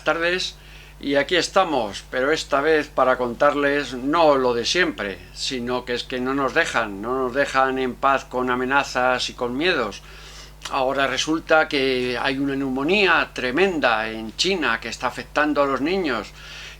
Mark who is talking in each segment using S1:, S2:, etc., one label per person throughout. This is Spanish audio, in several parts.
S1: tardes y aquí estamos, pero esta vez para contarles no lo de siempre, sino que es que no nos dejan en paz con amenazas y con miedos. Ahora resulta que hay una neumonía tremenda en China que está afectando a los niños.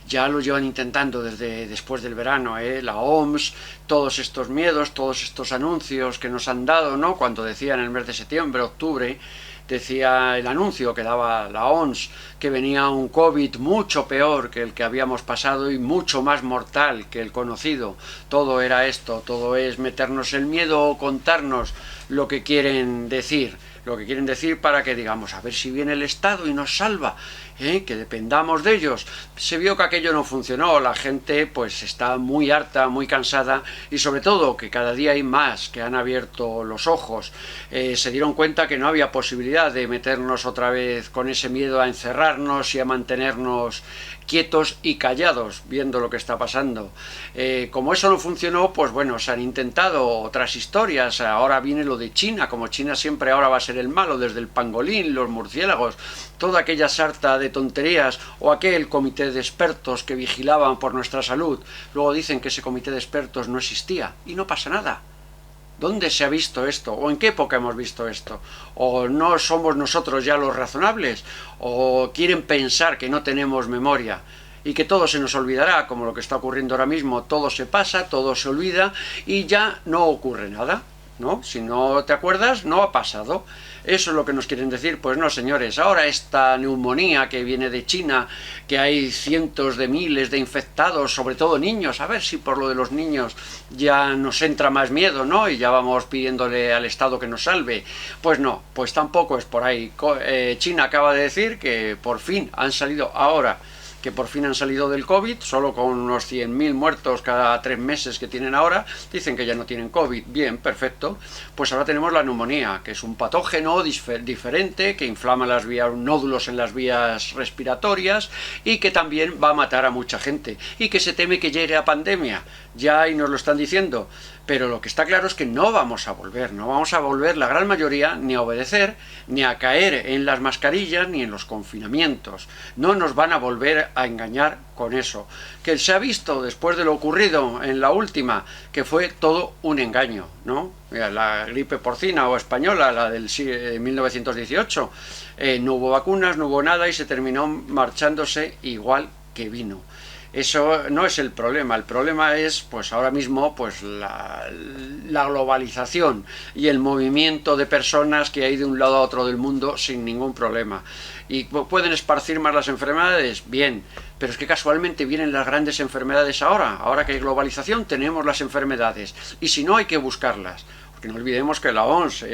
S1: Ya lo llevan intentando desde después del verano, la OMS, todos estos miedos, todos estos anuncios que nos han dado, ¿no? Cuando decía en el mes de septiembre, octubre, decía el anuncio que daba la OMS que venía un COVID mucho peor que el que habíamos pasado y mucho más mortal que el conocido. Todo era esto, todo es meternos el miedo o contarnos lo que quieren decir. Lo que quieren decir para que digamos, a ver si viene el Estado y nos salva, que dependamos de ellos. Se vio que aquello no funcionó, la gente pues está muy harta, muy cansada y sobre todo que cada día hay más que han abierto los ojos. Se dieron cuenta que no había posibilidad de meternos otra vez con ese miedo a encerrarnos y a mantenernos quietos y callados viendo lo que está pasando. Como eso no funcionó, pues bueno, se han intentado otras historias. Ahora viene lo de China, como China siempre ahora va a ser el malo, desde el pangolín, los murciélagos, toda aquella sarta de tonterías, o aquel comité de expertos que vigilaban por nuestra salud. Luego dicen que ese comité de expertos no existía y no pasa nada. ¿Dónde se ha visto esto? ¿O en qué época hemos visto esto? ¿O no somos nosotros ya los razonables? ¿O quieren pensar que no tenemos memoria? Y que todo se nos olvidará, como lo que está ocurriendo ahora mismo. Todo se pasa, todo se olvida y ya no ocurre nada, ¿no? Si no te acuerdas, no ha pasado. Eso es lo que nos quieren decir. Pues no, señores, ahora esta neumonía que viene de China, que hay cientos de miles de infectados, sobre todo niños, a ver si por lo de los niños ya nos entra más miedo, ¿no? Y ya vamos pidiéndole al Estado que nos salve. Pues no, pues tampoco es por ahí. China acaba de decir que por fin han salido ahora, que por fin han salido del COVID, solo con unos 100.000 muertos cada 3 meses que tienen ahora, dicen que ya no tienen COVID, bien, perfecto, pues ahora tenemos la neumonía, que es un patógeno diferente, que inflama las vías, nódulos en las vías respiratorias, y que también va a matar a mucha gente, y que se teme que llegue a pandemia, ya ahí nos lo están diciendo, pero lo que está claro es que no vamos a volver la gran mayoría ni a obedecer, ni a caer en las mascarillas, ni en los confinamientos. No nos van a volver a engañar con eso. Que se ha visto después de lo ocurrido en la última, que fue todo un engaño, ¿no? Mira, la gripe porcina o española, la del 1918, no hubo vacunas, no hubo nada y se terminó marchándose igual que vino. Eso no es el problema es pues ahora mismo pues la globalización y el movimiento de personas que hay de un lado a otro del mundo sin ningún problema. ¿Y pueden esparcir más las enfermedades? Bien, pero es que casualmente vienen las grandes enfermedades ahora que hay globalización tenemos las enfermedades y si no hay que buscarlas. Que no olvidemos que la OMS,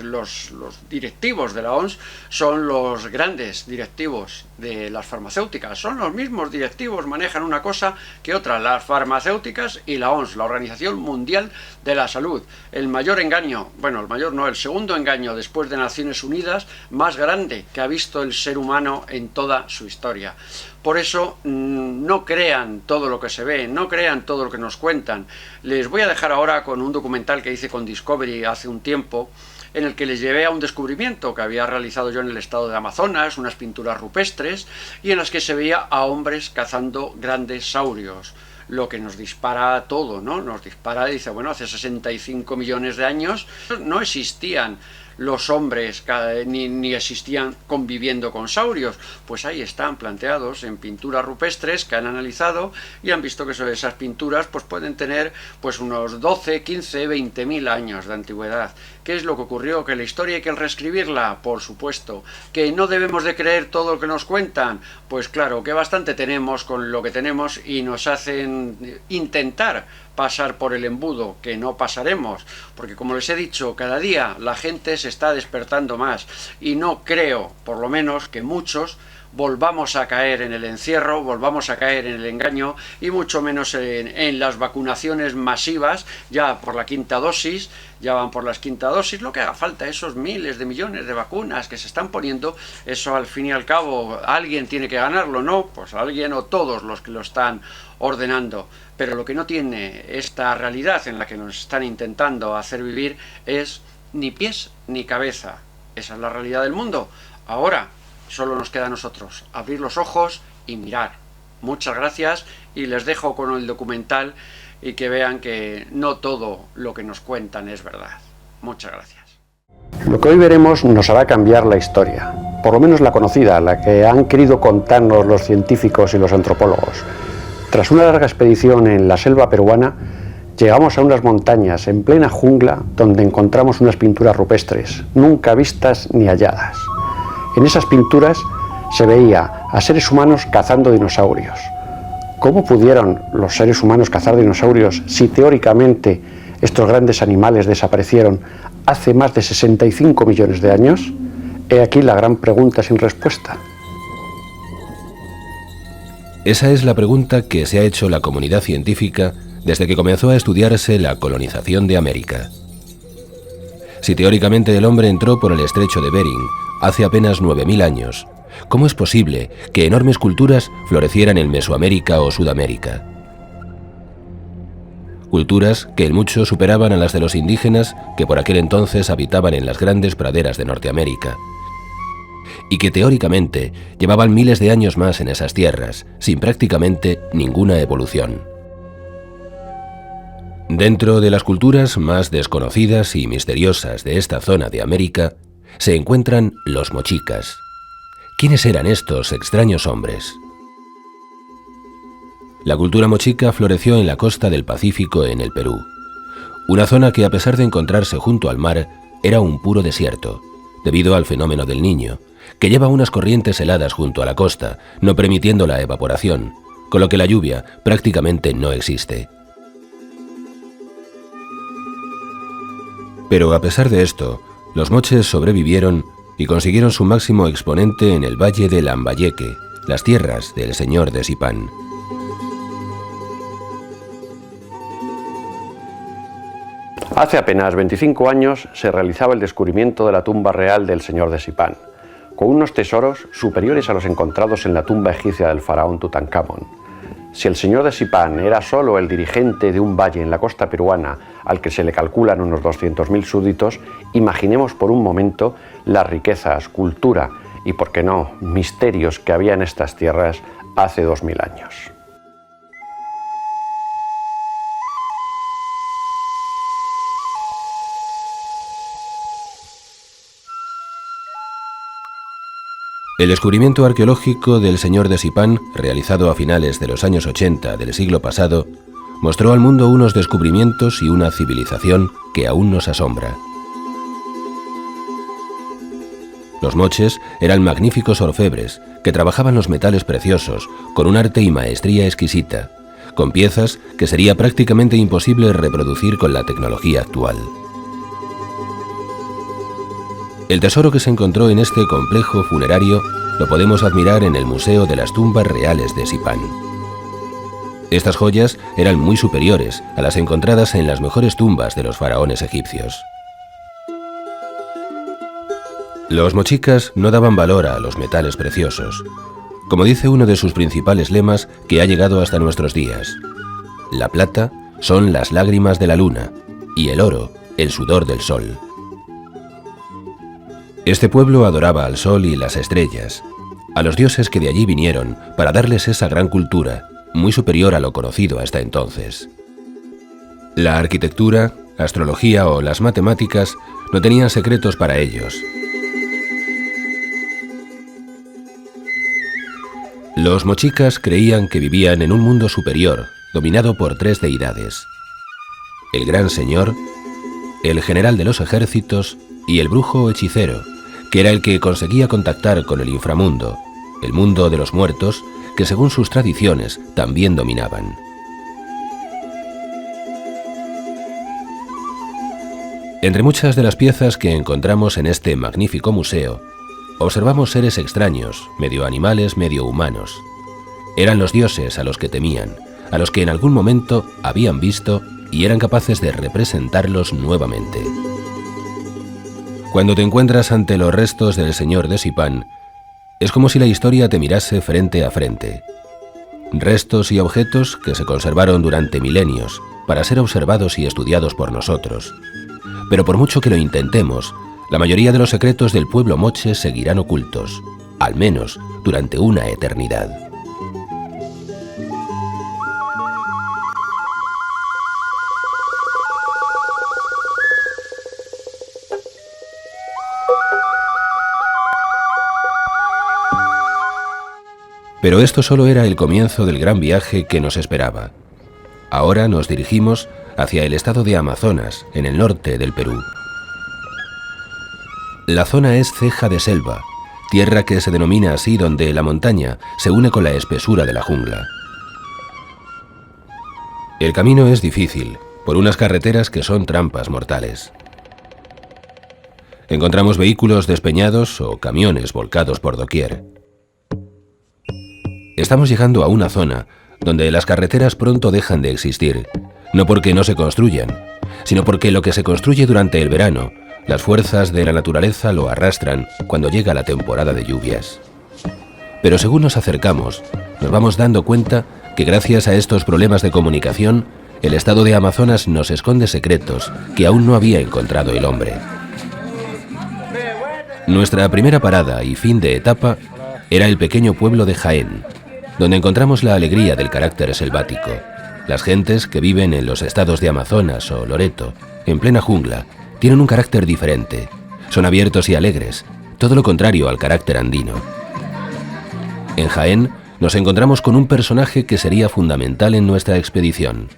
S1: los directivos de la OMS son los grandes directivos de las farmacéuticas, son los mismos directivos, manejan una cosa que otra, las farmacéuticas y la OMS, la Organización Mundial de la Salud. El mayor engaño, bueno, el mayor no, el segundo engaño después de Naciones Unidas, más grande que ha visto el ser humano en toda su historia. Por eso no crean todo lo que se ve, no crean todo lo que nos cuentan. Les voy a dejar ahora con un documental que hice con Discovery hace un tiempo, en el que les llevé a un descubrimiento que había realizado yo en el estado de Amazonas, unas pinturas rupestres, y en las que se veía a hombres cazando grandes saurios. Lo que nos dispara todo, ¿no? Nos dispara, dice, bueno, hace 65 millones de años no existían los hombres ni existían conviviendo con saurios, pues ahí están planteados en pinturas rupestres que han analizado y han visto que esas pinturas pues pueden tener pues unos 12, 15, 20.000 años de antigüedad. ¿Qué es lo que ocurrió? ¿Que la historia hay que reescribirla? Por supuesto. ¿Que no debemos de creer todo lo que nos cuentan? Pues claro, que bastante tenemos con lo que tenemos y nos hacen intentar pasar por el embudo, que no pasaremos, porque como les he dicho, cada día la gente se está despertando más y no creo, por lo menos, que muchos volvamos a caer en el encierro, volvamos a caer en el engaño y mucho menos en las vacunaciones masivas, ya por la quinta dosis, ya van por las quinta dosis, lo que haga falta, esos miles de millones de vacunas que se están poniendo, eso al fin y al cabo alguien tiene que ganarlo, ¿no? Pues alguien o todos los que lo están ordenando, pero lo que no tiene esta realidad en la que nos están intentando hacer vivir es ni pies ni cabeza. Esa es la realidad del mundo. Ahora, Solo nos queda a nosotros abrir los ojos y mirar. Muchas gracias y les dejo con el documental y que vean que no todo lo que nos cuentan es verdad. Muchas gracias.
S2: Lo que hoy veremos nos hará cambiar la historia, por lo menos la conocida, la que han querido contarnos los científicos y los antropólogos. Tras una larga expedición en la selva peruana, llegamos a unas montañas en plena jungla donde encontramos unas pinturas rupestres, nunca vistas ni halladas. En esas pinturas se veía a seres humanos cazando dinosaurios. ¿Cómo pudieron los seres humanos cazar dinosaurios si teóricamente estos grandes animales desaparecieron hace más de 65 millones de años? He aquí la gran pregunta sin respuesta.
S3: Esa es la pregunta que se ha hecho la comunidad científica desde que comenzó a estudiarse la colonización de América. Si teóricamente el hombre entró por el estrecho de Bering hace apenas 9.000 años, ¿cómo es posible que enormes culturas florecieran en Mesoamérica o Sudamérica? Culturas que en mucho superaban a las de los indígenas que por aquel entonces habitaban en las grandes praderas de Norteamérica, y que teóricamente llevaban miles de años más en esas tierras, sin prácticamente ninguna evolución. Dentro de las culturas más desconocidas y misteriosas de esta zona de América, se encuentran los mochicas. ¿Quiénes eran estos extraños hombres? La cultura mochica floreció en la costa del Pacífico en el Perú, una zona que a pesar de encontrarse junto al mar, era un puro desierto, debido al fenómeno del Niño, que lleva unas corrientes heladas junto a la costa, no permitiendo la evaporación, con lo que la lluvia prácticamente no existe. Pero a pesar de esto, los moches sobrevivieron y consiguieron su máximo exponente en el valle de Lambayeque, las tierras del señor de Zipán.
S2: Hace apenas 25 años se realizaba el descubrimiento de la tumba real del señor de Zipán, con unos tesoros superiores a los encontrados en la tumba egipcia del faraón Tutankamón. Si el señor de Zipán era solo el dirigente de un valle en la costa peruana al que se le calculan unos 200.000 súbditos, imaginemos por un momento las riquezas, cultura y, por qué no, misterios que había en estas tierras hace 2000 años.
S3: El descubrimiento arqueológico del señor de Zipán, realizado a finales de los años 80 del siglo pasado, mostró al mundo unos descubrimientos y una civilización que aún nos asombra. Los moches eran magníficos orfebres que trabajaban los metales preciosos con un arte y maestría exquisita, con piezas que sería prácticamente imposible reproducir con la tecnología actual. El tesoro que se encontró en este complejo funerario lo podemos admirar en el Museo de las Tumbas Reales de Zipán. Estas joyas eran muy superiores a las encontradas en las mejores tumbas de los faraones egipcios. Los mochicas no daban valor a los metales preciosos, como dice uno de sus principales lemas que ha llegado hasta nuestros días. La plata son las lágrimas de la luna y el oro el sudor del sol. Este pueblo adoraba al sol y las estrellas, a los dioses que de allí vinieron para darles esa gran cultura, muy superior a lo conocido hasta entonces. La arquitectura, astrología o las matemáticas no tenían secretos para ellos. Los mochicas creían que vivían en un mundo superior, dominado por tres deidades: el Gran Señor, el General de los Ejércitos y el Brujo Hechicero, que era el que conseguía contactar con el inframundo, el mundo de los muertos, que según sus tradiciones también dominaban. Entre muchas de las piezas que encontramos en este magnífico museo, observamos seres extraños, medio animales, medio humanos. Eran los dioses a los que temían, a los que en algún momento habían visto y eran capaces de representarlos nuevamente. Cuando te encuentras ante los restos del señor de Zipán, es como si la historia te mirase frente a frente. Restos y objetos que se conservaron durante milenios para ser observados y estudiados por nosotros. Pero por mucho que lo intentemos, la mayoría de los secretos del pueblo moche seguirán ocultos, al menos durante una eternidad. Pero esto solo era el comienzo del gran viaje que nos esperaba. Ahora nos dirigimos hacia el estado de Amazonas, en el norte del Perú. La zona es ceja de selva, tierra que se denomina así donde la montaña se une con la espesura de la jungla. El camino es difícil, por unas carreteras que son trampas mortales. Encontramos vehículos despeñados o camiones volcados por doquier. Estamos llegando a una zona donde las carreteras pronto dejan de existir, no porque no se construyan, sino porque lo que se construye durante el verano, las fuerzas de la naturaleza lo arrastran cuando llega la temporada de lluvias. Pero según nos acercamos, nos vamos dando cuenta que gracias a estos problemas de comunicación, el estado de Amazonas nos esconde secretos que aún no había encontrado el hombre. Nuestra primera parada y fin de etapa era el pequeño pueblo de Jaén, donde encontramos la alegría del carácter selvático. Las gentes que viven en los estados de Amazonas o Loreto, en plena jungla, tienen un carácter diferente. Son abiertos y alegres, todo lo contrario al carácter andino. En Jaén nos encontramos con un personaje que sería fundamental en nuestra expedición,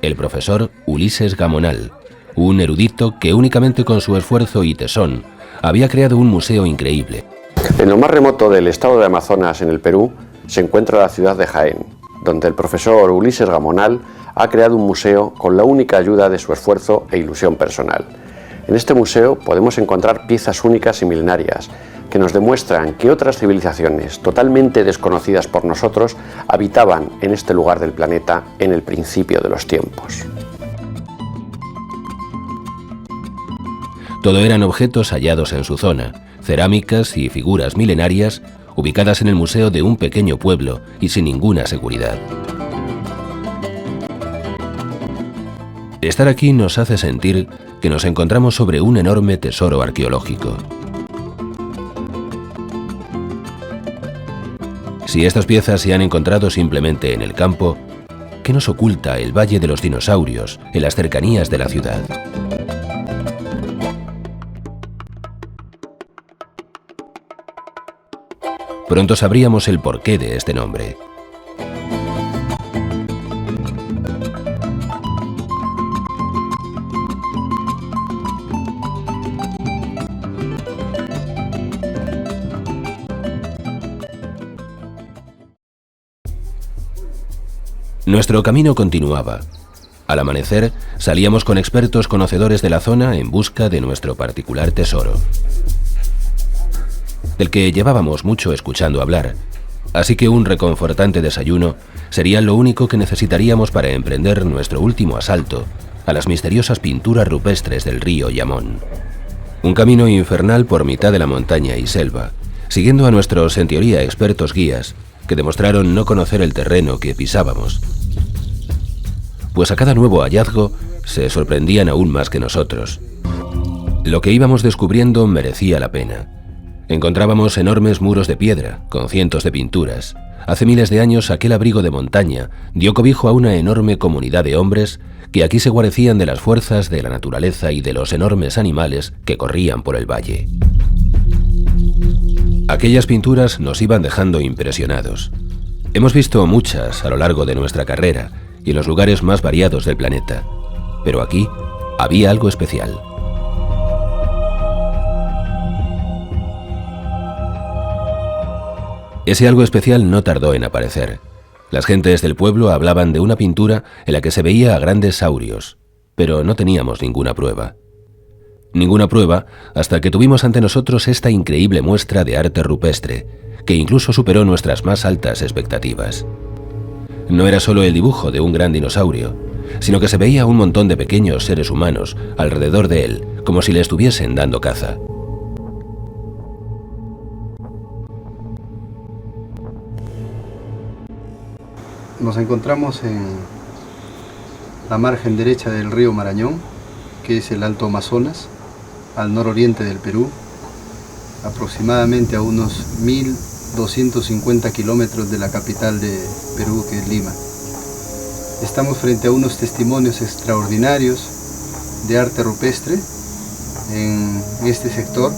S3: el profesor Ulises Gamonal, un erudito que únicamente con su esfuerzo y tesón había creado un museo increíble.
S2: En lo más remoto del estado de Amazonas, en el Perú, se encuentra la ciudad de Jaén, donde el profesor Ulises Gamonal ha creado un museo con la única ayuda de su esfuerzo e ilusión personal. En este museo podemos encontrar piezas únicas y milenarias que nos demuestran que otras civilizaciones totalmente desconocidas por nosotros habitaban en este lugar del planeta en el principio de los tiempos.
S3: Todo eran objetos hallados en su zona, cerámicas y figuras milenarias ubicadas en el museo de un pequeño pueblo y sin ninguna seguridad. Estar aquí nos hace sentir que nos encontramos sobre un enorme tesoro arqueológico. Si estas piezas se han encontrado simplemente en el campo, ¿qué nos oculta el Valle de los Dinosaurios en las cercanías de la ciudad? Pronto sabríamos el porqué de este nombre. Nuestro camino continuaba. Al amanecer, salíamos con expertos conocedores de la zona en busca de nuestro particular tesoro, del que llevábamos mucho escuchando hablar, así que un reconfortante desayuno sería lo único que necesitaríamos para emprender nuestro último asalto a las misteriosas pinturas rupestres del río Yamón. Un camino infernal por mitad de la montaña y selva, siguiendo a nuestros en teoría expertos guías, que demostraron no conocer el terreno que pisábamos, pues a cada nuevo hallazgo se sorprendían aún más que nosotros. Lo que íbamos descubriendo merecía la pena. Encontrábamos enormes muros de piedra, con cientos de pinturas. Hace miles de años aquel abrigo de montaña dio cobijo a una enorme comunidad de hombres que aquí se guarecían de las fuerzas de la naturaleza y de los enormes animales que corrían por el valle. Aquellas pinturas nos iban dejando impresionados. Hemos visto muchas a lo largo de nuestra carrera y en los lugares más variados del planeta, pero aquí había algo especial. Ese algo especial no tardó en aparecer. Las gentes del pueblo hablaban de una pintura en la que se veía a grandes saurios, pero no teníamos ninguna prueba. Ninguna prueba hasta que tuvimos ante nosotros esta increíble muestra de arte rupestre, que incluso superó nuestras más altas expectativas. No era solo el dibujo de un gran dinosaurio, sino que se veía un montón de pequeños seres humanos alrededor de él, como si le estuviesen dando caza.
S4: Nos encontramos en la margen derecha del río Marañón, que es el Alto Amazonas, al nororiente del Perú. aproximadamente a unos 1250 kilómetros de la capital de Perú, que es Lima. Estamos frente a unos testimonios extraordinarios de arte rupestre en este sector,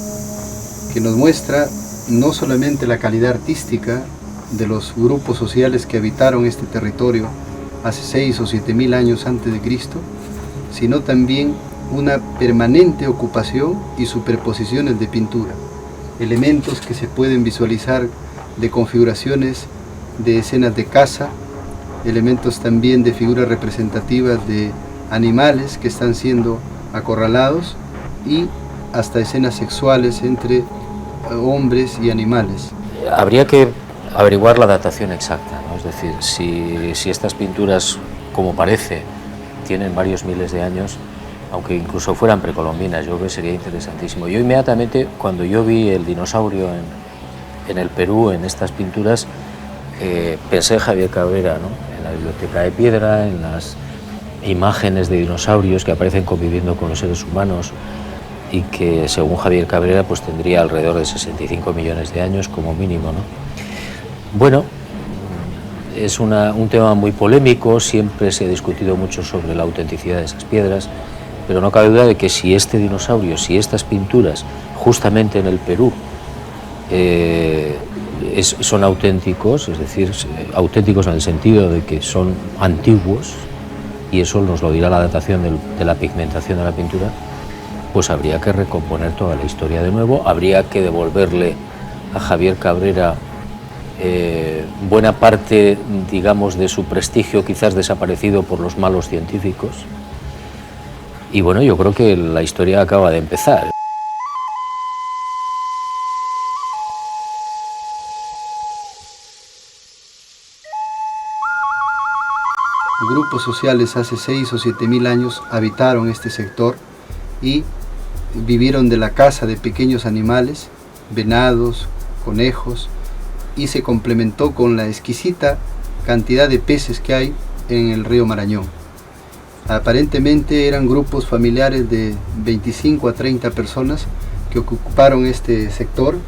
S4: que nos muestra no solamente la calidad artística de los grupos sociales que habitaron este territorio hace 6 o 7 mil años antes de Cristo, sino también una permanente ocupación y superposiciones de pintura, elementos que se pueden visualizar de configuraciones de escenas de caza, elementos también de figuras representativas de animales que están siendo acorralados y hasta escenas sexuales entre hombres y animales.
S5: Habría que averiguar la datación exacta, ¿no? Es decir, si estas pinturas, como parece, tienen varios miles de años, aunque incluso fueran precolombinas, yo creo que sería interesantísimo. Yo inmediatamente, cuando yo vi el dinosaurio en el Perú, en estas pinturas, pensé en Javier Cabrera, ¿no? En la Biblioteca de Piedra, en las imágenes de dinosaurios que aparecen conviviendo con los seres humanos y que, según Javier Cabrera, pues tendría alrededor de 65 millones de años como mínimo, ¿no? Bueno, es un tema muy polémico, siempre se ha discutido mucho sobre la autenticidad de esas piedras, pero no cabe duda de que si este dinosaurio, si estas pinturas, justamente en el Perú, son auténticos, es decir, auténticos en el sentido de que son antiguos, y eso nos lo dirá la datación de la pigmentación de la pintura, pues habría que recomponer toda la historia de nuevo, habría que devolverle a Javier Cabrera buena parte, digamos, de su prestigio, quizás desaparecido por los malos científicos. Y bueno, yo creo que la historia acaba de empezar.
S4: Grupos sociales hace 6 o 7 mil años habitaron este sector y vivieron de la caza de pequeños animales, venados, conejos, y se complementó con la exquisita cantidad de peces que hay en el río Marañón. Aparentemente eran grupos familiares de 25 a 30 personas que ocuparon este sector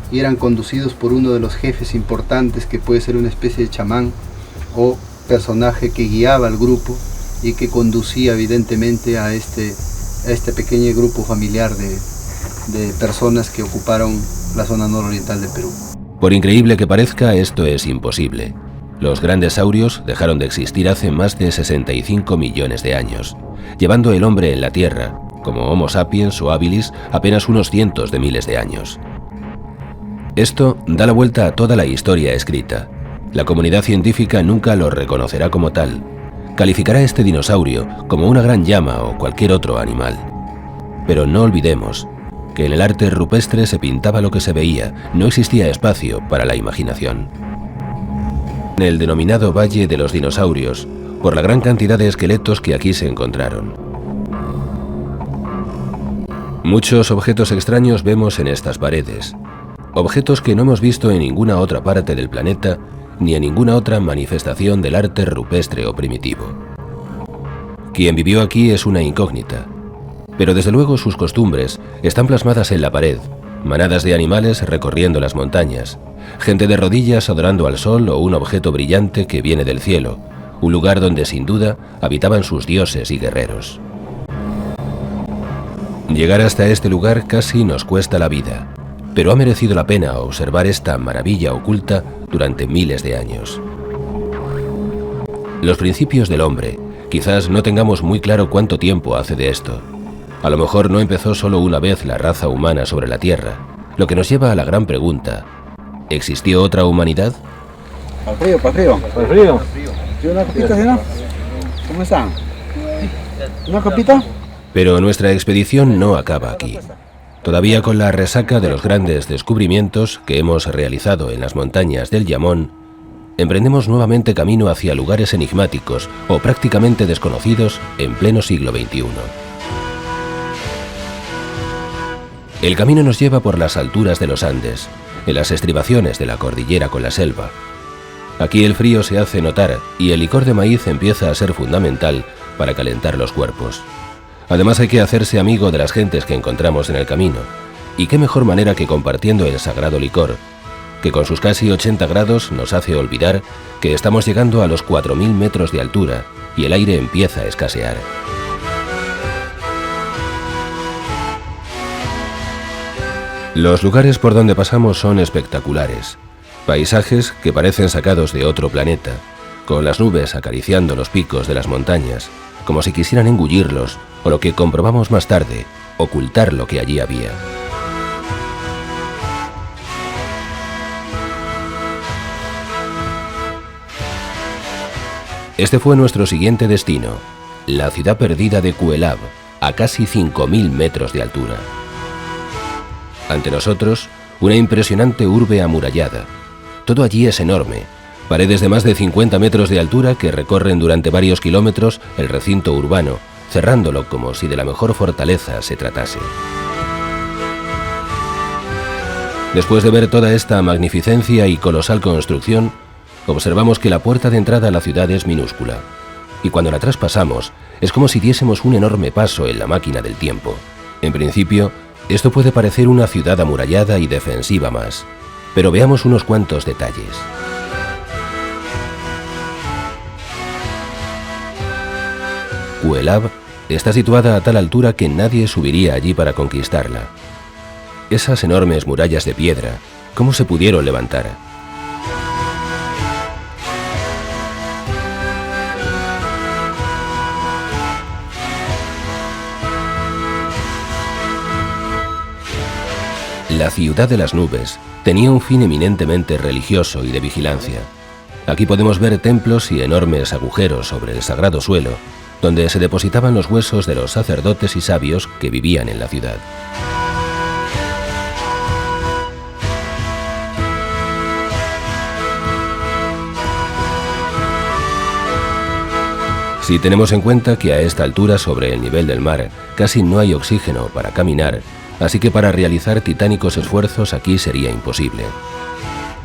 S4: y eran conducidos por uno de los jefes importantes, que puede ser una especie de chamán o personaje que guiaba al grupo y que conducía evidentemente a este pequeño grupo familiar de personas que ocuparon la zona nororiental del Perú.
S3: Por increíble que parezca, esto es imposible. Los grandes saurios dejaron de existir hace más de 65 millones de años, llevando el hombre en la Tierra, como Homo sapiens o habilis, apenas unos cientos de miles de años. Esto da la vuelta a toda la historia escrita. La comunidad científica nunca lo reconocerá como tal. Calificará este dinosaurio como una gran llama o cualquier otro animal. Pero no olvidemos que en el arte rupestre se pintaba lo que se veía, no existía espacio para la imaginación. En el denominado Valle de los Dinosaurios, por la gran cantidad de esqueletos que aquí se encontraron. Muchos objetos extraños vemos en estas paredes, objetos que no hemos visto en ninguna otra parte del planeta ni en ninguna otra manifestación del arte rupestre o primitivo. Quien vivió aquí es una incógnita, pero desde luego sus costumbres están plasmadas en la pared, manadas de animales recorriendo las montañas, gente de rodillas adorando al sol o un objeto brillante que viene del cielo, un lugar donde sin duda habitaban sus dioses y guerreros. Llegar hasta este lugar casi nos cuesta la vida, pero ha merecido la pena observar esta maravilla oculta durante miles de años. Los principios del hombre, quizás no tengamos muy claro cuánto tiempo hace de esto. A lo mejor no empezó solo una vez la raza humana sobre la Tierra, lo que nos lleva a la gran pregunta: ¿existió otra humanidad?
S6: Para el frío. ¿Sí, una copita, señor? ¿Cómo están? ¿Una copita?
S3: Pero nuestra expedición no acaba aquí. Todavía con la resaca de los grandes descubrimientos que hemos realizado en las montañas del Llamón, emprendemos nuevamente camino hacia lugares enigmáticos o prácticamente desconocidos en pleno siglo XXI. El camino nos lleva por las alturas de los Andes, en las estribaciones de la cordillera con la selva. Aquí el frío se hace notar y el licor de maíz empieza a ser fundamental para calentar los cuerpos. Además hay que hacerse amigo de las gentes que encontramos en el camino, Y qué mejor manera que compartiendo el sagrado licor, que con sus casi 80 grados nos hace olvidar que estamos llegando a los 4.000 metros de altura y el aire empieza a escasear. Los lugares por donde pasamos son espectaculares, paisajes que parecen sacados de otro planeta, con las nubes acariciando los picos de las montañas, como si quisieran engullirlos, o lo que comprobamos más tarde, ocultar lo que allí había. Este fue nuestro siguiente destino, la ciudad perdida de Kuelab, a casi 5.000 metros de altura. Ante nosotros, una impresionante urbe amurallada. Todo allí es enorme, paredes de más de 50 metros de altura que recorren durante varios kilómetros el recinto urbano, cerrándolo como si de la mejor fortaleza se tratase. Después de ver toda esta magnificencia y colosal construcción, observamos que la puerta de entrada a la ciudad es minúscula, y cuando la traspasamos es como si diésemos un enorme paso en la máquina del tiempo. En principio, esto puede parecer una ciudad amurallada y defensiva más, pero veamos unos cuantos detalles. Kuelab está situada a tal altura que nadie subiría allí para conquistarla. Esas enormes murallas de piedra, ¿cómo se pudieron levantar? La ciudad de las nubes tenía un fin eminentemente religioso y de vigilancia. Aquí podemos ver templos y enormes agujeros sobre el sagrado suelo, donde se depositaban los huesos de los sacerdotes y sabios que vivían en la ciudad. Si tenemos en cuenta que a esta altura sobre el nivel del mar casi no hay oxígeno para caminar, así que para realizar titánicos esfuerzos aquí sería imposible.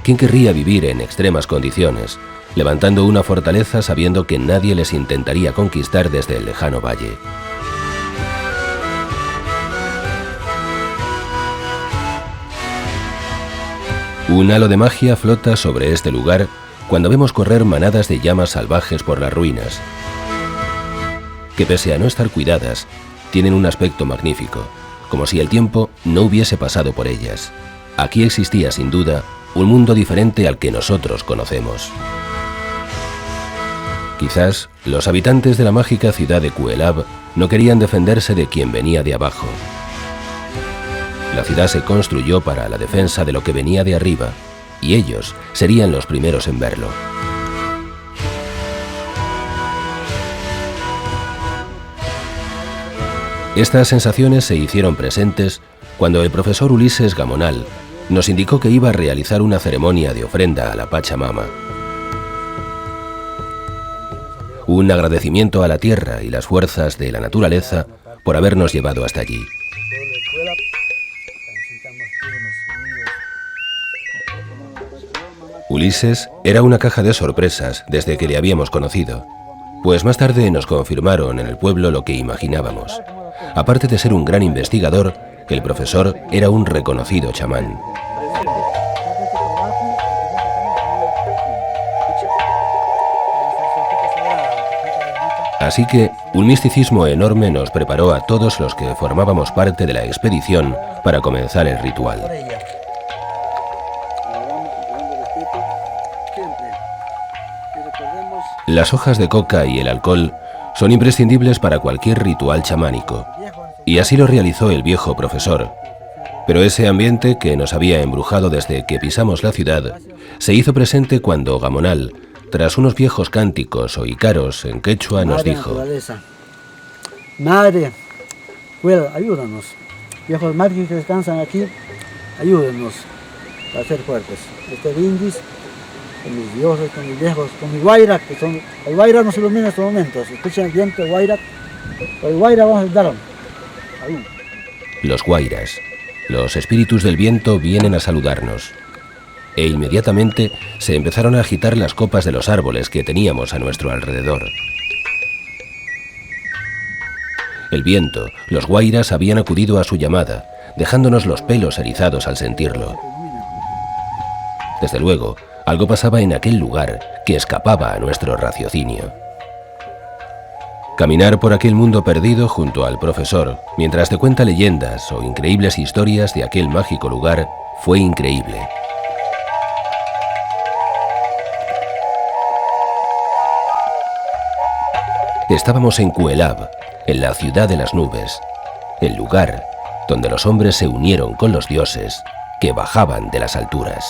S3: ¿Quién querría vivir en extremas condiciones, levantando una fortaleza sabiendo que nadie les intentaría conquistar desde el lejano valle? Un halo de magia flota sobre este lugar cuando vemos correr manadas de llamas salvajes por las ruinas, que pese a no estar cuidadas, tienen un aspecto magnífico, como si el tiempo no hubiese pasado por ellas. Aquí existía, sin duda, un mundo diferente al que nosotros conocemos. Quizás los habitantes de la mágica ciudad de Kuelab no querían defenderse de quien venía de abajo. La ciudad se construyó para la defensa de lo que venía de arriba, y ellos serían los primeros en verlo. Estas sensaciones se hicieron presentes cuando el profesor Ulises Gamonal nos indicó que iba a realizar una ceremonia de ofrenda a la Pachamama. Un agradecimiento a la tierra y las fuerzas de la naturaleza por habernos llevado hasta allí. Ulises era una caja de sorpresas desde que le habíamos conocido, pues más tarde nos confirmaron en el pueblo lo que imaginábamos. Aparte de ser un gran investigador, el profesor era un reconocido chamán. Así que un misticismo enorme nos preparó a todos los que formábamos parte de la expedición para comenzar el ritual. Las hojas de coca y el alcohol son imprescindibles para cualquier ritual chamánico, y así lo realizó el viejo profesor. Pero ese ambiente que nos había embrujado desde que pisamos la ciudad se hizo presente cuando Gamonal, tras unos viejos cánticos o ícaros en quechua, nos dijo:
S7: Madre, ayúdanos. Viejos mártires que descansan aquí, ayúdenos a ser fuertes. Este brindis con mis dioses, con mis viejos, con mi guaira, que son... El guaira nos ilumina en estos momentos. Escuchen el viento, el guaira vamos a dar.
S3: Los guairas, los espíritus del viento, vienen a saludarnos. E inmediatamente se empezaron a agitar las copas de los árboles que teníamos a nuestro alrededor. El viento, los guairas habían acudido a su llamada, dejándonos los pelos erizados al sentirlo. Desde luego, algo pasaba en aquel lugar que escapaba a nuestro raciocinio. Caminar por aquel mundo perdido junto al profesor, mientras te cuenta leyendas o increíbles historias de aquel mágico lugar, fue increíble. Estábamos en Cuelab, en la ciudad de las nubes, el lugar donde los hombres se unieron con los dioses que bajaban de las alturas.